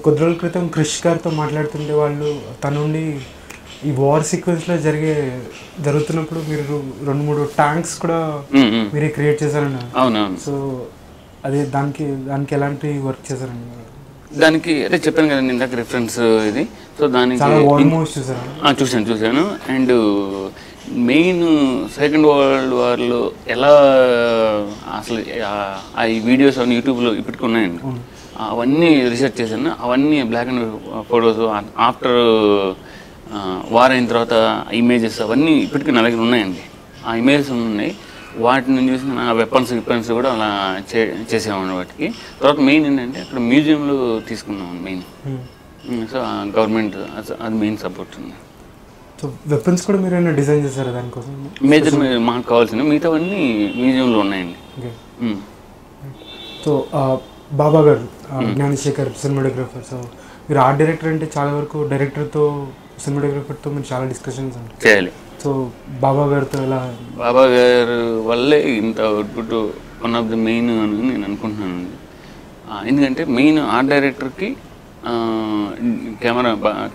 కొద్ది రోజుల క్రితం క్రిష్ గారితో మాట్లాడుతుంటే వాళ్ళు తనుండి ఈ వార్ సీక్వెన్స్లో జరుగుతున్నప్పుడు మీరు 2-3 ట్యాంక్స్ కూడా మీరే క్రియేట్ చేశారండి. అవునవును. సో అదే దానికి ఎలాంటి వర్క్ చేశారండి? దానికి అదే చెప్పాను కదండి ఇందాక రిఫరెన్స్ ఇది. సో దానికి చూశాను. అండ్ మెయిన్ సెకండ్ వరల్డ్ వార్లో ఎలా అసలు ఆ వీడియోస్ అవన్నీ యూట్యూబ్లో ఇప్పటికి ఉన్నాయండి. అవన్నీ రీసెర్చ్ చేశాను. అవన్నీ black and white photos after war అయిన తర్వాత ఇమేజెస్ అవన్నీ ఇప్పటికీ నా దగ్గర ఉన్నాయండి. ఆ ఇమేజెస్ ఉన్నాయి. వాటిని చూసి నా వెపన్స్ కూడా అలా చేసామండి వాటికి. తర్వాత మెయిన్ ఏంటంటే అక్కడ మ్యూజియంలో తీసుకున్నాం మెయిన్. సో గవర్నమెంట్ అది మెయిన్ సపోర్ట్ ఉంది. సో వెపన్స్ కూడా మీరు ఏమైనా డిజైన్ చేశారా దానికోసం? మేజర్ మాకు కావాల్సిన మిగతావన్నీ మ్యూజియంలో ఉన్నాయండి. సో బాబా గారు జ్ఞానశేఖర్ సినిమాటోగ్రఫర్. సో మీరు ఆర్ట్ డైరెక్టర్ అంటే చాలా వరకు డైరెక్టర్తో సినిమాటోగ్రఫర్తో మీరు చాలా డిస్కషన్స్ చేయాలి. సో బాబా గారితో ఎలా? బాబా గారు వల్లే ఇంత output one of the main అని నేను అనుకుంటున్నానండి. ఎందుకంటే మెయిన్ ఆర్ట్ డైరెక్టర్కి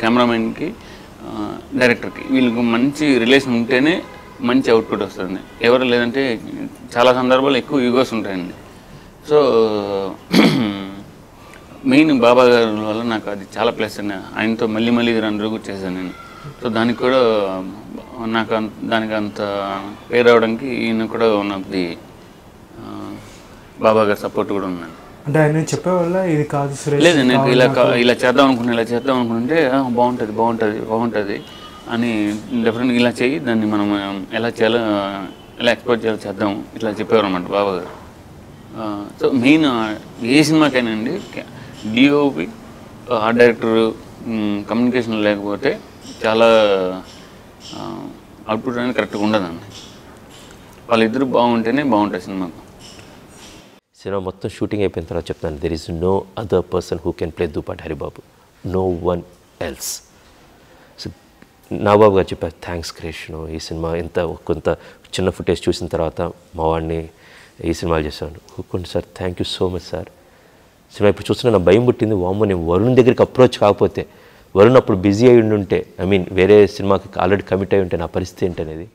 కెమెరామెన్కి డైరెక్టర్కి వీళ్ళకి మంచి రిలేషన్ ఉంటేనే మంచి అవుట్పుట్ వస్తుంది. ఎవరు లేదంటే చాలా సందర్భాలు ఎక్కువ ఈగోస్ ఉంటాయండి. సో మెయిన్ బాబా గారి వల్ల నాకు అది చాలా ప్లస్ అండి. ఆయనతో మళ్ళీ 2 రోజులు చేశాను నేను. సో దానికి కూడా నాకు దానికి అంత పేరు రావడానికి ఈయన కూడా వన్ ఆఫ్ ది బాబా గారి సపోర్ట్ కూడా ఉందండి. అంటే ఆయన చెప్పేవాళ్ళ ఇది కాదు లేదు, నాకు ఇలా చేద్దాం అనుకుంటే బాగుంటుంది అని డెఫినెట్గా ఇలా చేయి, దాన్ని మనం ఎలా చేయాలో ఎలా ఎక్స్పోర్ట్ చేయాలో చేద్దాం ఇట్లా చెప్పేవారు అన్నమాట బాబా గారు. సో మెయిన్ ఏ సినిమాకైనా అండి డిఓపి ఆర్ట్ డైరెక్టర్ కమ్యూనికేషన్ లేకపోతే చాలా అవుట్పుట్ అనేది కరెక్ట్గా ఉండదండి. వాళ్ళిద్దరు బాగుంటేనే బాగుంటుంది సినిమాకు. సినిమా మొత్తం షూటింగ్ అయిపోయిన తర్వాత చెప్తాను, there is no other person who can play Dupati Haribabu, no one else. So Nagababu garu చెప్పారు థ్యాంక్స్ క్రిష్, ఈ సినిమా కొంత చిన్న ఫుటేజ్ చూసిన తర్వాత మా వాడిని ఈ సినిమాలు చేశాను. కూర్చోండి sir, thank you so much sir. Cinema ఇప్పుడు చూస్తున్నా నా భయం పుట్టింది, వామ్మో నేను వరుణ్ దగ్గరికి అప్రోచ్ కాకపోతే, వరుణ్ అప్పుడు బిజీ అయి ఉంటే, వేరే సినిమాకి ఆల్రెడీ కమిట్ అయి ఉంటే నా పరిస్థితి ఏంటనేది.